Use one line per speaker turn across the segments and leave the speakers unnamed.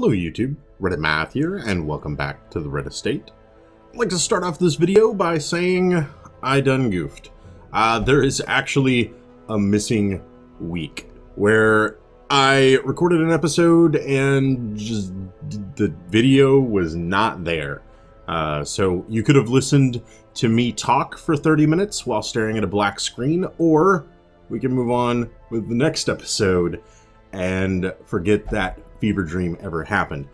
Hello YouTube, Reddit Math here, and welcome back to the Reddit Estate. I'd like to start off this video by saying I done goofed. There is actually a missing week where I recorded an episode and just the video was not there. So you could have listened to me talk for 30 minutes while staring at a black screen, or we can move on with the next episode and forget that fever dream ever happened.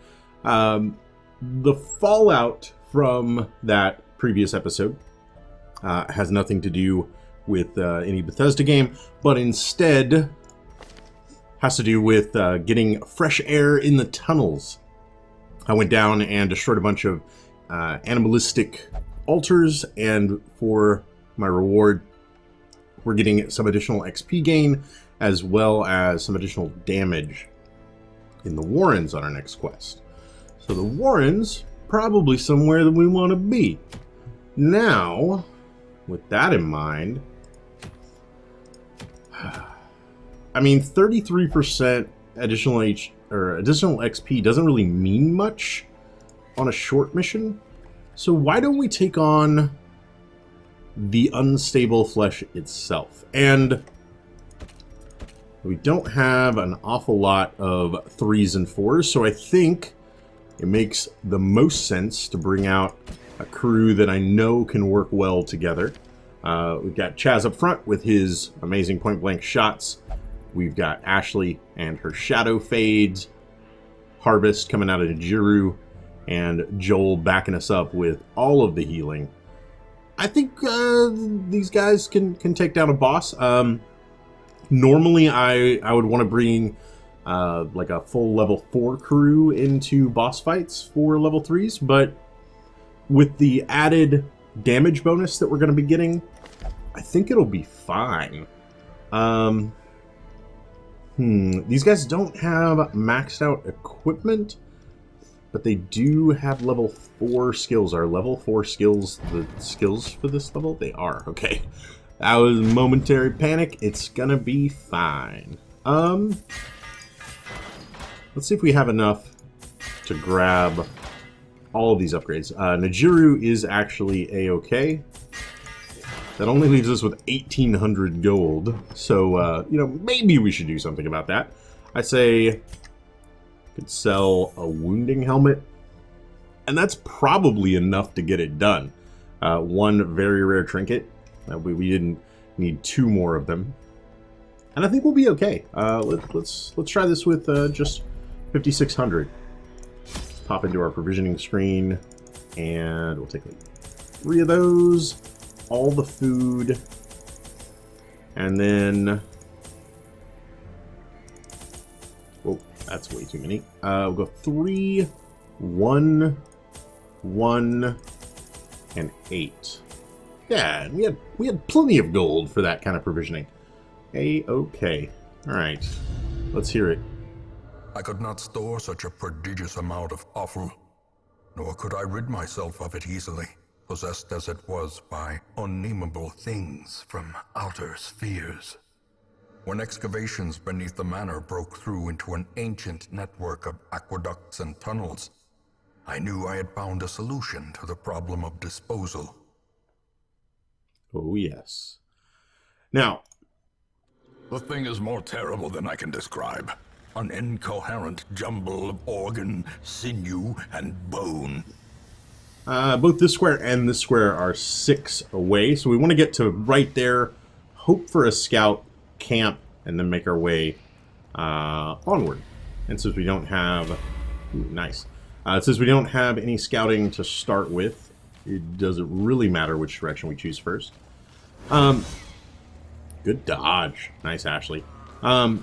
The fallout from that previous episode has nothing to do with any Bethesda game, but instead has to do with getting fresh air in the tunnels. I went down and destroyed a bunch of animalistic altars, and for my reward, we're getting some additional XP gain as well as some additional damage in the Warrens on our next quest. So the Warrens, probably somewhere that we want to be. Now, with that in mind, I mean, 33% additional additional XP doesn't really mean much on a short mission. So why don't we take on the unstable flesh itself? And we don't have an awful lot of 3s and 4s, so I think it makes the most sense to bring out a crew that I know can work well together. We've got Chaz up front with his amazing point-blank shots. We've got Ashley and her shadow fades, Harvest coming out of Jiru, and Joel backing us up with all of the healing. I think these guys can take down a boss. Normally, I would want to bring like a full level 4 crew into boss fights for level 3s, but with the added damage bonus that we're going to be getting, I think it'll be fine. These guys don't have maxed out equipment, but they do have level 4 skills. Are level 4 skills the skills for this level? They are. Okay. That was momentary panic. It's gonna be fine. Let's see if we have enough to grab all of these upgrades. Najiru is actually a-okay. That only leaves us with 1,800 gold. So, you know, maybe we should do something about that. I say could sell a wounding helmet, and that's probably enough to get it done. One very rare trinket. We didn't need 2 more of them, and I think we'll be okay. Let's try this with just 5,600. Pop into our provisioning screen, and we'll take like 3 of those, all the food, and then oh, that's way too many. We'll go 3, 1, 1, and 8. Yeah, we had plenty of gold for that kind of provisioning. A-okay. Alright. Let's hear it.
I could not store such a prodigious amount of offal, nor could I rid myself of it easily, possessed as it was by unnameable things from outer spheres. When excavations beneath the manor broke through into an ancient network of aqueducts and tunnels, I knew I had found a solution to the problem of disposal.
Oh, yes. Now,
the thing is more terrible than I can describe. An incoherent jumble of organ, sinew, and bone.
Both this square and this square are 6 away, so we want to get to right there, hope for a scout, camp, and then make our way onward. And since we don't have... Ooh, nice. Since we don't have any scouting to start with, it doesn't really matter which direction we choose first. Good dodge. Nice, Ashley. Now,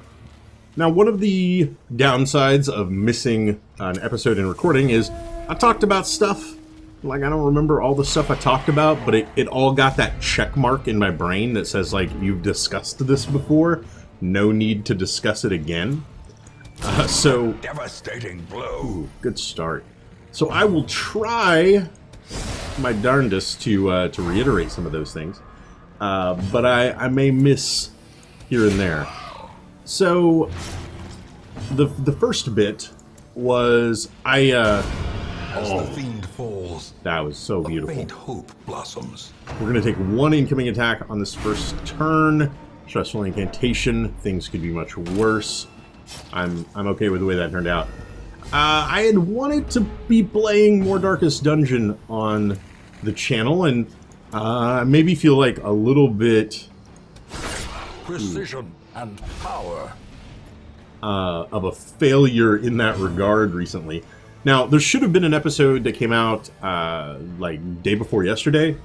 one of the downsides of missing an episode in recording is I talked about stuff. Like, I don't remember all the stuff I talked about, but it all got that check mark in my brain that says, like, you've discussed this before. No need to discuss it again. So...
Devastating blow.
Ooh, good start. So I will try my darndest to reiterate some of those things. But I may miss here and there. So the first bit was
As the fiend falls,
that was so
a
beautiful.
faint hope blossoms.
We're going to take one incoming attack on this first turn. Stressful incantation. Things could be much worse. I'm okay with the way that turned out. I had wanted to be playing more Darkest Dungeon on the channel, and maybe feel like a little bit
Precision and power.
of a failure in that regard recently. Now, there should have been an episode that came out like day before yesterday.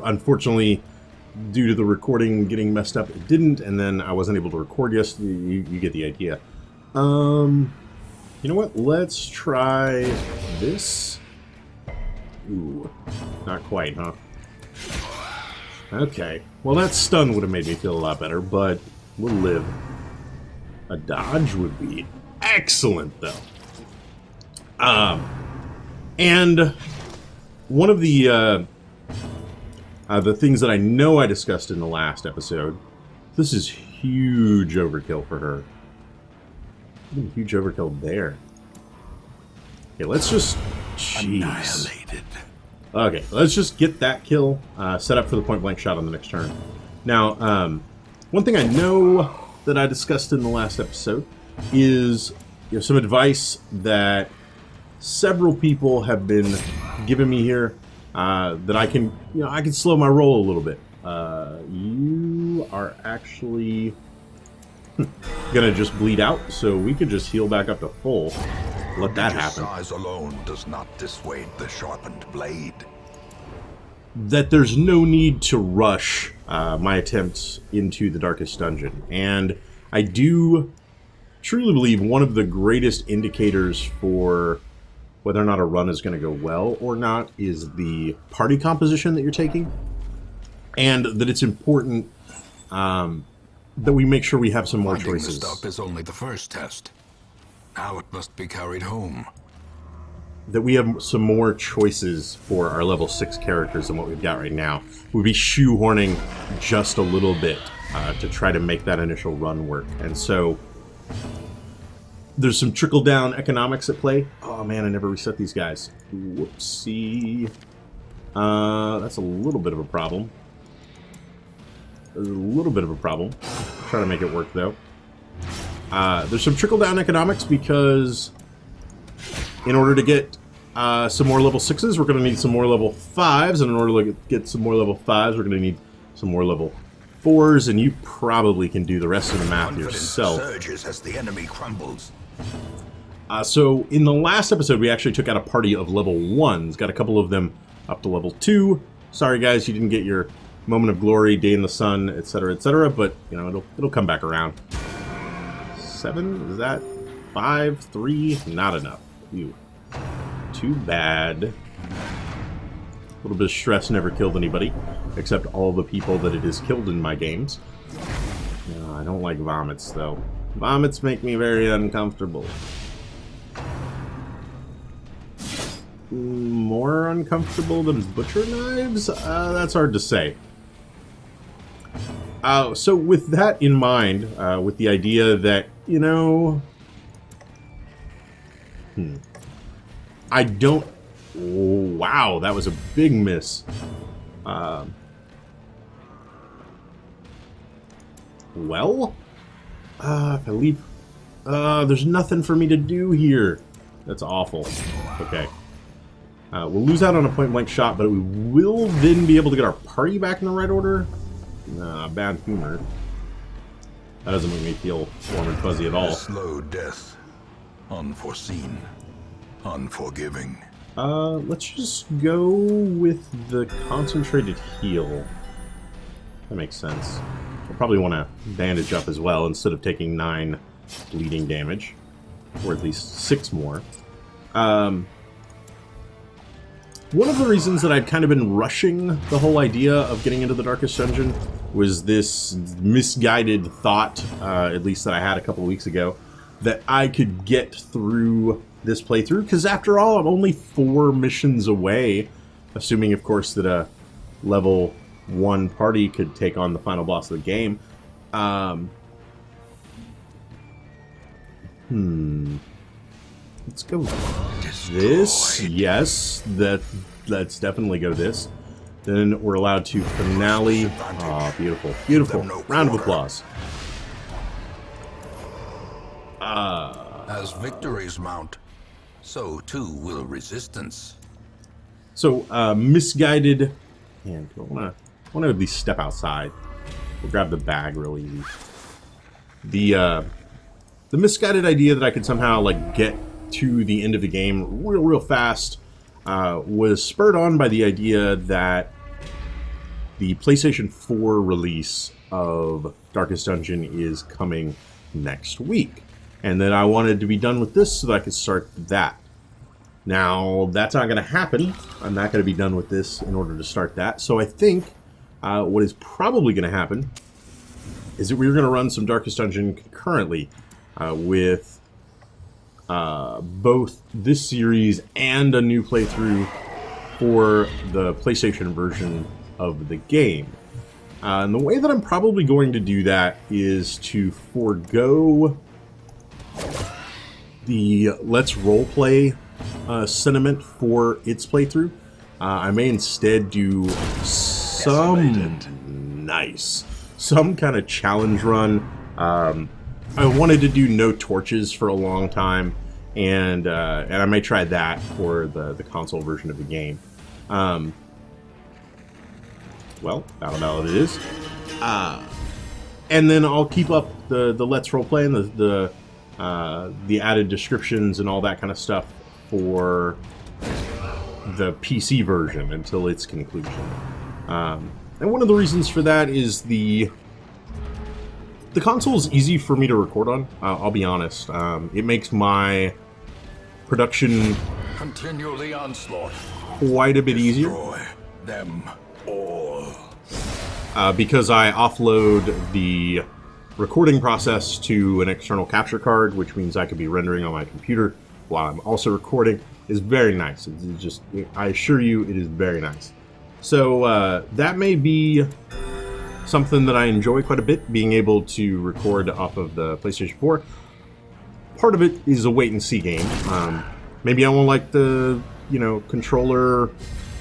Unfortunately, due to the recording getting messed up, it didn't, and then I wasn't able to record yesterday. You get the idea. You know what? Let's try this. Ooh, not quite, huh? Okay. Well, that stun would have made me feel a lot better, but we'll live. A dodge would be excellent, though. And one of the things that I know I discussed in the last episode, this is huge overkill for her. Huge overkill there. Okay, let's just... Jeez.
Annihilated.
Okay, let's just get that kill set up for the point-blank shot on the next turn. Now, one thing I know that I discussed in the last episode is some advice that several people have been giving me here that I can, I can slow my roll a little bit. You are actually gonna just bleed out, so we could just heal back up to full. Let that happen.
Size alone does not dissuade the sharpened blade.
That there's no need to rush my attempts into the Darkest Dungeon. And I do truly believe one of the greatest indicators for whether or not a run is going to go well or not is the party composition that you're taking. And that it's important that we make sure we have some more
Finding
choices.
the stuff is only the first test. Now it must be carried home.
That we have some more choices for our level 6 characters than what we've got right now. We'll be shoehorning just a little bit to try to make that initial run work. And so there's some trickle-down economics at play. Oh man, I never reset these guys. Whoopsie. That's a little bit of a problem. There's a little bit of a problem. Try to make it work though. There's some trickle-down economics because in order to get some more level 6s, we're going to need some more level 5s, and in order to get some more level 5s, we're going to need some more level 4s, and you probably can do the rest of the math yourself.
Surges as the enemy crumbles.
So in the last episode, we actually took out a party of level 1s, got a couple of them up to level 2. Sorry guys, you didn't get your moment of glory, day in the sun, etc., but it'll come back around. 7? Is that 5? 3? Not enough. Ew. Too bad. A little bit of stress never killed anybody, except all the people that it has killed in my games. I don't like vomits, though. Vomits make me very uncomfortable. More uncomfortable than butcher knives? That's hard to say. So with that in mind, with the idea that, I don't... Wow, that was a big miss. Well? If I leave... there's nothing for me to do here. That's awful. Okay. We'll lose out on a point-blank shot, but we will then be able to get our party back in the right order. Bad humor. That doesn't make me feel warm and fuzzy at all.
A slow death. Unforeseen. Unforgiving.
Let's just go with the concentrated heal. That makes sense. I'll probably want to bandage up as well instead of taking 9 bleeding damage. Or at least 6 more. One of the reasons that I'd kind of been rushing the whole idea of getting into the Darkest Dungeon was this misguided thought, at least that I had a couple of weeks ago, that I could get through this playthrough, because after all, I'm only 4 missions away, assuming, of course, that a level 1 party could take on the final boss of the game. Let's go this. Yes, let's definitely go this. Then we're allowed to finale. Oh, beautiful. Beautiful. Round of applause.
As victories mount, so too will resistance.
So, misguided. Man, I want to at least step outside. We'll grab the bag real easy. The misguided idea that I could somehow like get to the end of the game real fast was spurred on by the idea that the PlayStation 4 release of Darkest Dungeon is coming next week, and that I wanted to be done with this so that I could start that. Now, that's not going to happen. I'm not going to be done with this in order to start that. So I think what is probably going to happen is that we're going to run some Darkest Dungeon concurrently with both this series and a new playthrough for the PlayStation version of the game. And the way that I'm probably going to do that is to forego the Let's Roleplay sentiment for its playthrough. I may instead do some kind of challenge run. I wanted to do no torches for a long time, and I may try that for the console version of the game. Well, battle ballad it is. And then I'll keep up the Let's Roleplay and the added descriptions and all that kind of stuff for the PC version until its conclusion. And one of the reasons for that is the console is easy for me to record on. I'll be honest. It makes my production
Continue the onslaught.
quite a bit easier.
Destroy them all.
Because I offload the recording process to an external capture card, which means I could be rendering on my computer while I'm also recording. Is very nice. It's just, I assure you, it is very nice. So that may be something that I enjoy quite a bit, being able to record off of the PlayStation 4. Part of it is a wait and see game. Maybe I won't like the, controller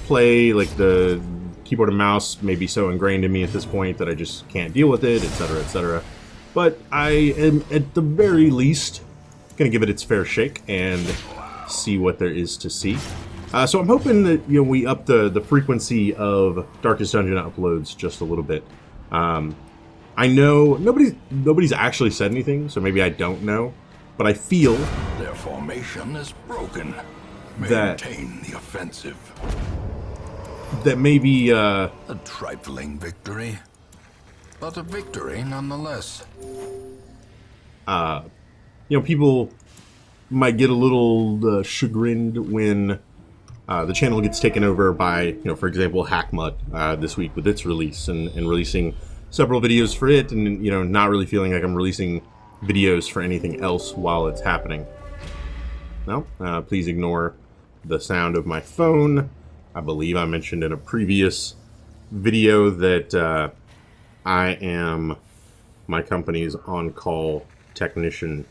play, like the keyboard and mouse may be so ingrained in me at this point that I just can't deal with it, etc., etc. But I am, at the very least, going to give it its fair shake and see what there is to see. So I'm hoping that we up the frequency of Darkest Dungeon uploads just a little bit. I know nobody's actually said anything, so maybe I don't know, but I feel
their formation is broken.
That
Maintain the offensive.
That maybe
a trifling victory, but a victory nonetheless.
People might get a little chagrined when the channel gets taken over by, for example, Hackmutt this week with its release and releasing several videos for it, and not really feeling like I'm releasing videos for anything else while it's happening. No, please ignore the sound of my phone. I believe I mentioned in a previous video that I am my company's on-call technician.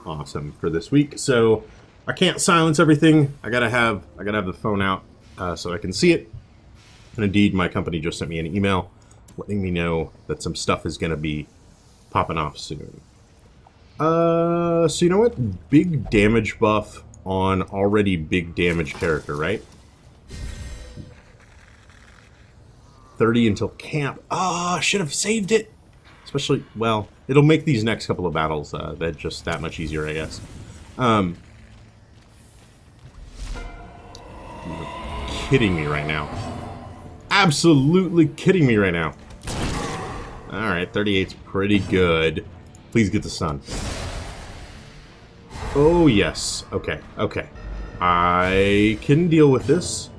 Awesome for this week. So I can't silence everything. I gotta have the phone out so I can see it. And indeed, my company just sent me an email letting me know that some stuff is gonna be popping off soon. So you know what? Big damage buff on already big damage character, right? 30 until camp. I should have saved it. Especially, well, it'll make these next couple of battles that much easier, I guess. You're kidding me right now. Absolutely kidding me right now. Alright, 38's pretty good. Please get the sun. Oh, yes. Okay. I can deal with this.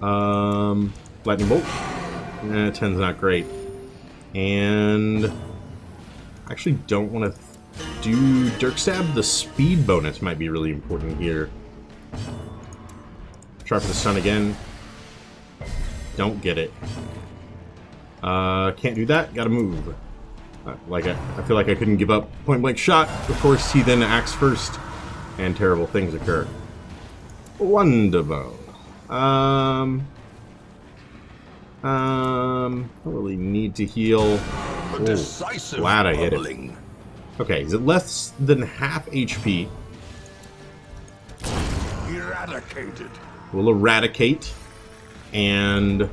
Lightning bolt. 10's not great. And I actually don't want to do Dirk Stab. The speed bonus might be really important here. Try for the stun again. Don't get it. Can't do that. Gotta move. I feel like I couldn't give up point blank shot. Of course, he then acts first and terrible things occur. Wonderful. Don't really need to heal.
Decisive
glad I hit it.
bubbling.
Okay, is it less than half HP?
Eradicated.
We'll eradicate. And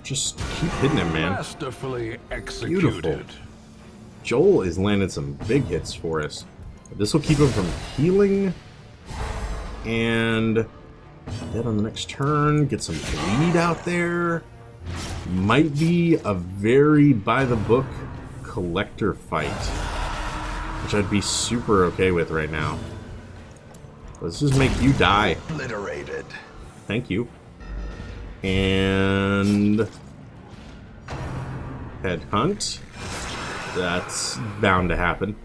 just keep hitting him, man.
Masterfully executed.
Beautiful. Joel is landing some big hits for us. This will keep him from healing. And dead on the next turn. Get some bleed out there. Might be a very by-the-book collector fight, which I'd be super okay with right now. Let's just make you die.
Obliterated.
Thank you. And headhunt. That's bound to happen.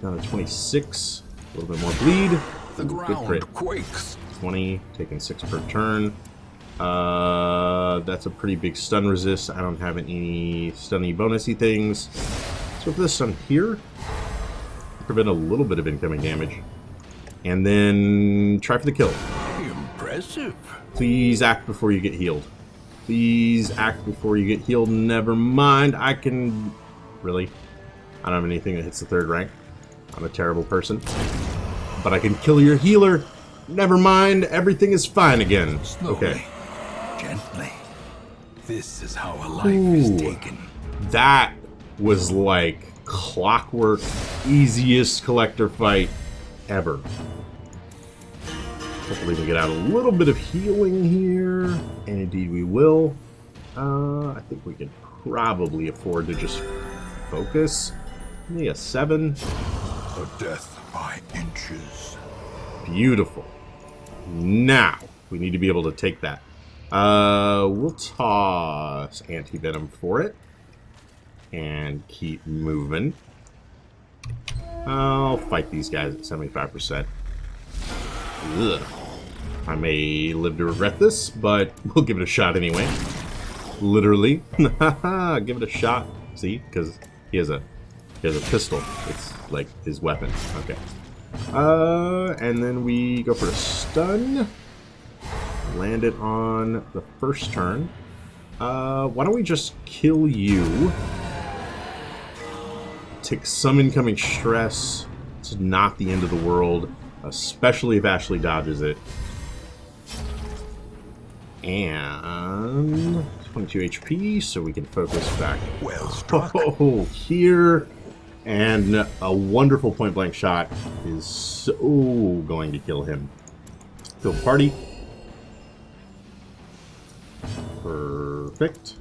Down to 26. A little bit more bleed.
The ground quakes.
20, taking 6 per turn. That's a pretty big stun resist. I don't have any stunny bonusy things. So for this stun here, prevent a little bit of incoming damage. And then try for the kill.
Impressive.
Please act before you get healed. Please act before you get healed. Never mind. I can... Really? I don't have anything that hits the 3rd rank. I'm a terrible person. But I can kill your healer. Never mind. Everything is fine again.
Slowly,
okay.
Gently. This is how a life is taken.
That was like clockwork. Easiest collector fight ever. Hopefully we get out a little bit of healing here. And indeed we will. I think we can probably afford to just focus. Maybe a 7.
A death by inches.
Beautiful. Now, we need to be able to take that. We'll toss anti-venom for it. And keep moving. I'll fight these guys at 75%. Ugh. I may live to regret this, but we'll give it a shot anyway. Literally. Give it a shot. See? Because he has a pistol. It's like his weapon. Okay. And then we go for a stun. Land it on the first turn. Why don't we just kill you? Take some incoming stress. It's not the end of the world, especially if Ashley dodges it. And 22 HP, so we can focus back.
Well struck.
Oh, here. And a wonderful point-blank shot is so going to kill him. Kill the party. Perfect.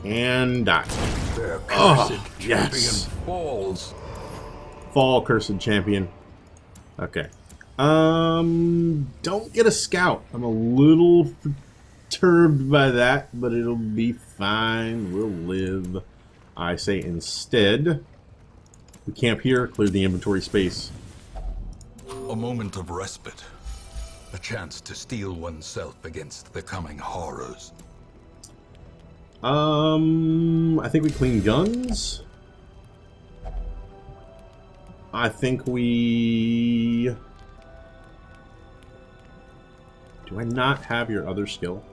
And die.
Their cursed champion
yes.
falls.
Fall, cursed champion. Okay. Don't get a scout. I'm a little perturbed by that, but it'll be fine. We'll live. I say instead, we camp here, clear the inventory space.
A moment of respite. A chance to steel oneself against the coming horrors.
I think we clean guns. I think we... Do I not have your other skill?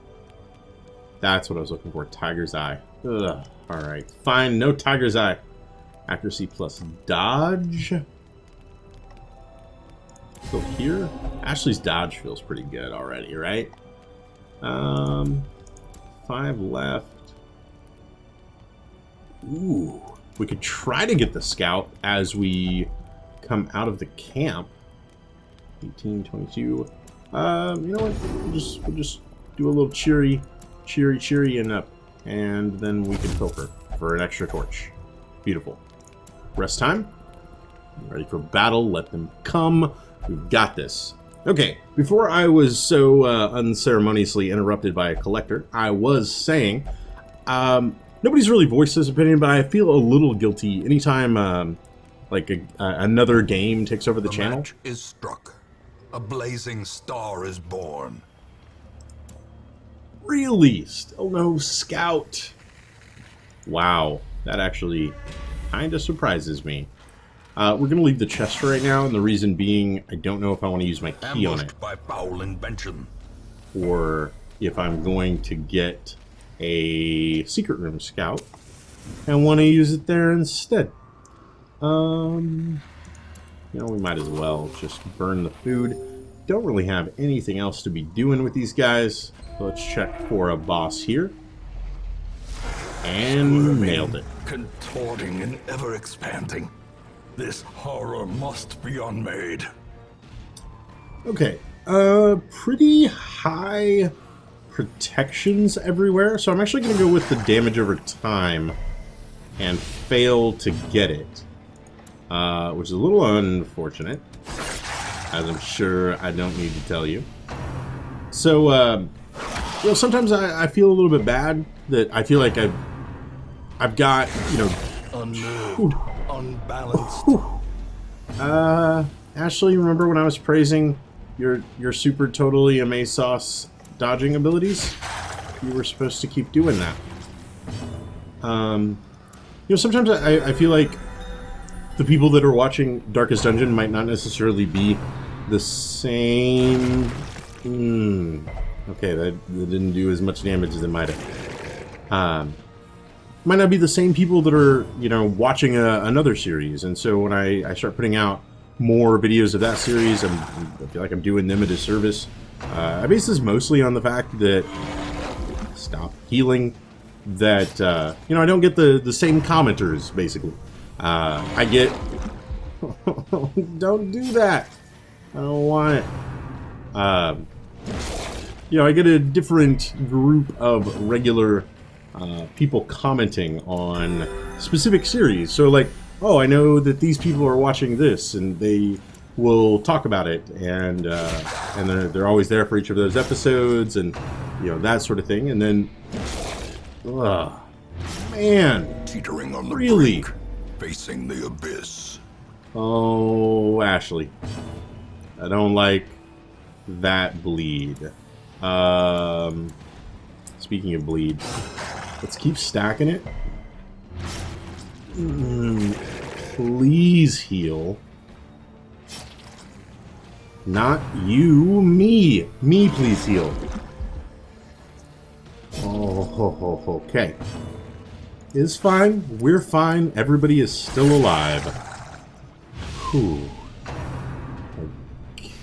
That's what I was looking for. Tiger's Eye. Ugh. Alright. Fine. No Tiger's Eye. Accuracy plus dodge. Go here. Ashley's dodge feels pretty good already, right? 5 left. Ooh. We could try to get the scout as we come out of the camp. 18, 22. You know what? We'll just do a little cheery, and up. And then we can pilfer for an extra torch. Beautiful. Rest time. Ready for battle. Let them come. We've got this. Okay, before I was so unceremoniously interrupted by a collector, I was saying, nobody's really voiced his opinion, but I feel a little guilty anytime like another game takes over the channel.
Match is struck. A blazing star is born.
Really? Still no scout. Wow. That actually kind of surprises me. We're going to leave the chest right now, and the reason being, I don't know if I want to use my key on it.
By foul invention.
Or if I'm going to get a secret room scout and want to use it there instead. You know, we might as well just burn the food. Don't really have anything else to be doing with these guys. So let's check for a boss here. And
Squirming,
nailed it.
Contorting and ever-expanding. This horror must be unmade.
Okay, pretty high protections everywhere, so I'm actually going to go with the damage over time and fail to get it, which is a little unfortunate, as I'm sure I don't need to tell you. So, you know, sometimes I feel a little bit bad that I feel like I've got, you know,
Unmoved, unbalanced.
Ashley, remember when I was praising your super totally AMazsauce dodging abilities? You were supposed to keep doing that. You know, sometimes I feel like the people that are watching Darkest Dungeon might not necessarily be the same. Okay, that didn't do as much damage as it might have. Might not be the same people that are, you know, watching another series, and so when I start putting out more videos of that series, I feel like I'm doing them a disservice. I base this mostly on the fact that stop healing. That you know, I don't get the same commenters basically. I get don't do that. I don't want it. You know, I get a different group of regular people commenting on specific series. So like, oh, I know that these people are watching this, and they will talk about it, and they're always there for each of those episodes, and you know, that sort of thing. And then, man,
Teetering on the
really,
brink, facing the abyss.
oh, Ashley, I don't like that bleed. Speaking of bleed, let's keep stacking it. Please heal. Not you, me. Me, please heal. Oh, okay. It's fine. We're fine. Everybody is still alive. Whew.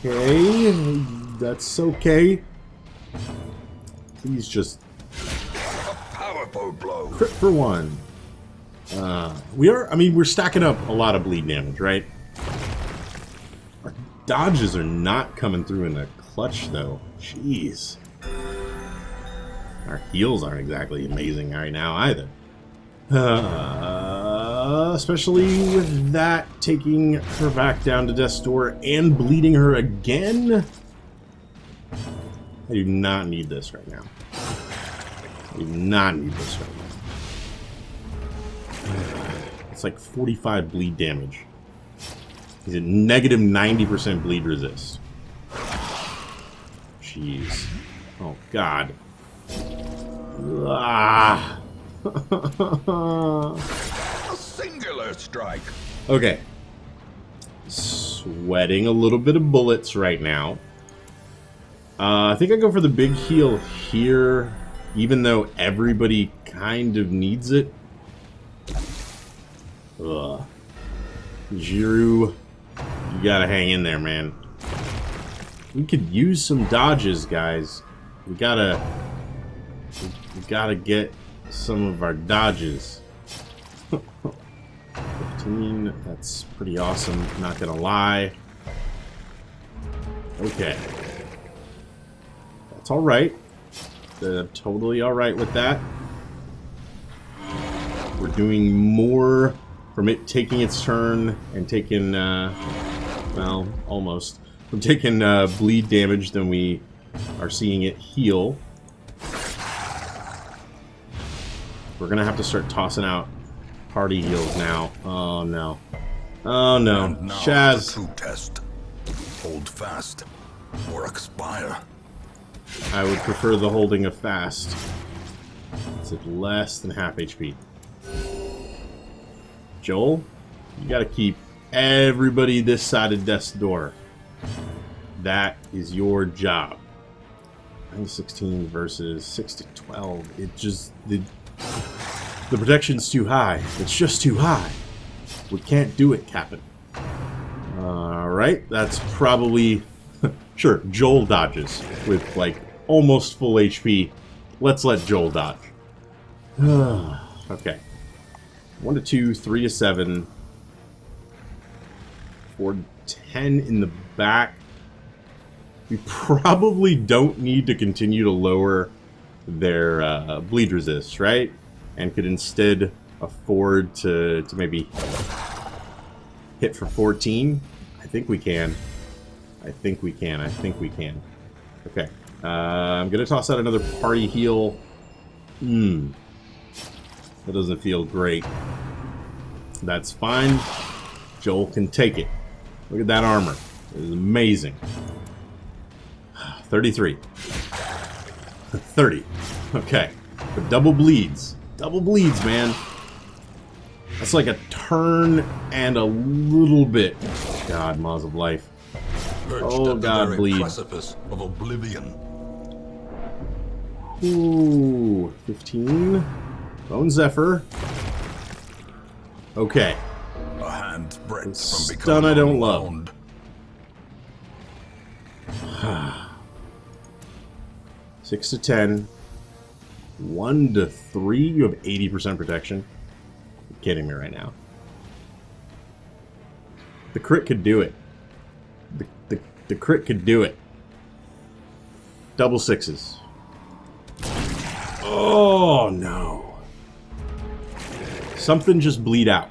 Okay. That's okay. Please just...
Powerful blow.
Crit for one. We're stacking up a lot of bleed damage, right? Our dodges are not coming through in the clutch, though. Jeez. Our heals aren't exactly amazing right now, either. Especially with that taking her back down to death's door and bleeding her again. I do not need this right now. I do not need this right now. It's like 45 bleed damage. He's at negative 90% bleed resist. Jeez. Oh, God. Ah.
A singular strike.
Okay. Sweating a little bit of bullets right now. I think I go for the big heal here, even though everybody kind of needs it. Ugh. Jiru, you gotta hang in there, man. We could use some dodges, guys. We gotta get some of our dodges. 15, that's pretty awesome, not gonna lie. Okay. That's alright. I'm totally alright with that. We're doing more from it taking its turn and taking, well, almost. From taking bleed damage than we are seeing it heal. We're gonna have to start tossing out party heals now. Oh no. Oh no.
And now
Shaz.
the true test. Hold fast or expire.
I would prefer the holding of fast. It's at less than half HP. Joel, you gotta keep everybody this side of death's door. That is your job. 9-16 versus 6-12. It just... The protection's too high. It's just too high. We can't do it, Captain. Alright, that's probably... Sure, Joel dodges with, like, almost full HP. Let's let Joel dodge. Okay. 1-2, 3-7. 4-10 in the back. We probably don't need to continue to lower their bleed resist, right? And could instead afford to maybe hit for 14. I think we can. I think we can. I think we can. Okay. I'm going to toss out another party heal. That doesn't feel great. That's fine. Joel can take it. Look at that armor. It is amazing. 33. 30. Okay. But double bleeds. Double bleeds, man. That's like a turn and a little bit. God, Maws of Life. Oh, God, bleed.
Precipice of oblivion.
Ooh, 15. Bone Zephyr. Okay.
A hand's breadth from
Stun
becoming
I don't
unwound.
love. 6-10. 1-3. You have 80% protection. You're kidding me right now. The crit could do it. The crit could do it. Double sixes. Oh, no. Something just bleed out.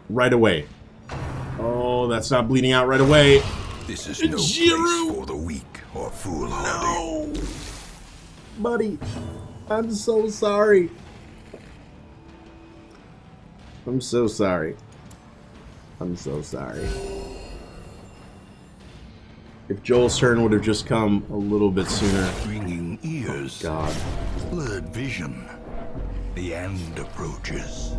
Right away. Oh, that's not bleeding out right away.
This is no place for the weak or foolhardy.
No. Buddy, I'm so sorry. I'm so sorry. I'm so sorry. If Joel's turn would have just come a little bit sooner.
Ringing ears.
Oh, God.
Blurred vision. The end approaches.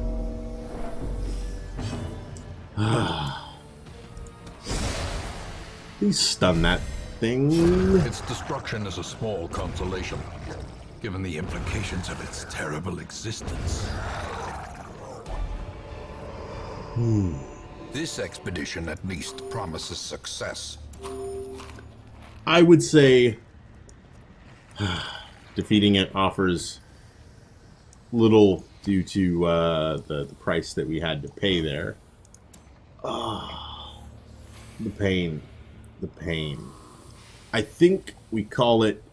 Please stun that thing.
Its destruction is a small consolation, given the implications of its terrible existence. This expedition at least promises success.
I would say defeating it offers little due to the price that we had to pay there. Oh, the pain. The pain. I think we call it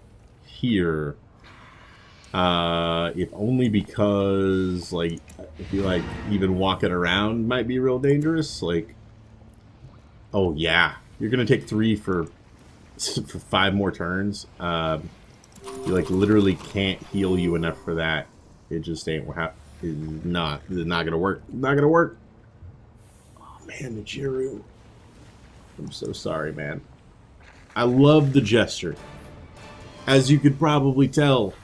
here. If only because, like, I feel like even walking around might be real dangerous. Like, oh yeah, you're gonna take 3 for 5 more turns. You like literally can't heal you enough for that. It just ain't it's not gonna work. Not gonna work. Oh man, the Jiru. I'm so sorry, man. I love the Jester. As you could probably tell.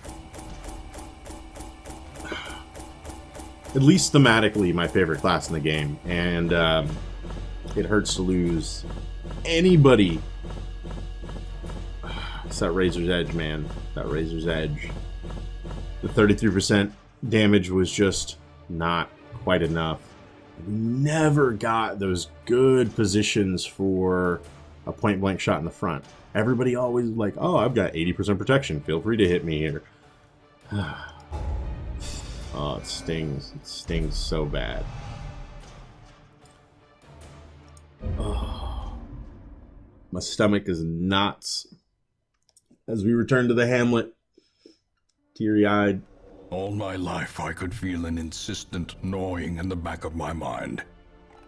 At least thematically, my favorite class in the game. And it hurts to lose anybody. It's that Razor's Edge, man. That Razor's Edge. The 33% damage was just not quite enough. We never got those good positions for a point-blank shot in the front. Everybody always like, oh, I've got 80% protection. Feel free to hit me here. Oh, it stings. It stings so bad. Oh. My stomach is knots. As we return to the hamlet, teary-eyed.
All my life I could feel an insistent gnawing in the back of my mind.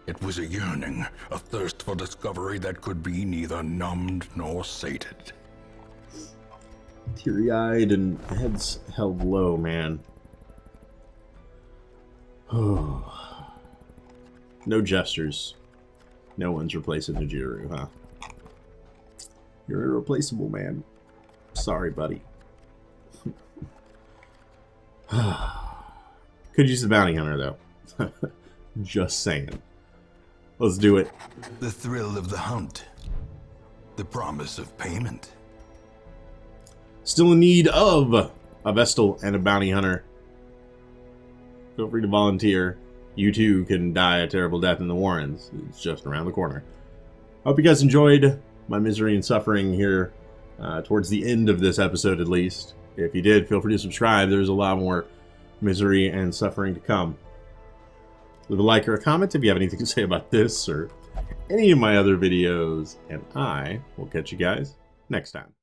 It was a yearning, a thirst for discovery that could be neither numbed nor sated.
Teary-eyed and heads held low, man. No jesters. No one's replacing Nijiru, huh? You're irreplaceable, man. Sorry, buddy. Could use the bounty hunter, though. Just saying. Let's do it.
The thrill of the hunt. The promise of payment.
Still in need of a Vestal and a bounty hunter. Feel free to volunteer. You too can die a terrible death in the Warrens. It's just around the corner. Hope you guys enjoyed my misery and suffering here towards the end of this episode at least. If you did, feel free to subscribe. There's a lot more misery and suffering to come. Leave a like or a comment if you have anything to say about this or any of my other videos, and I will catch you guys next time.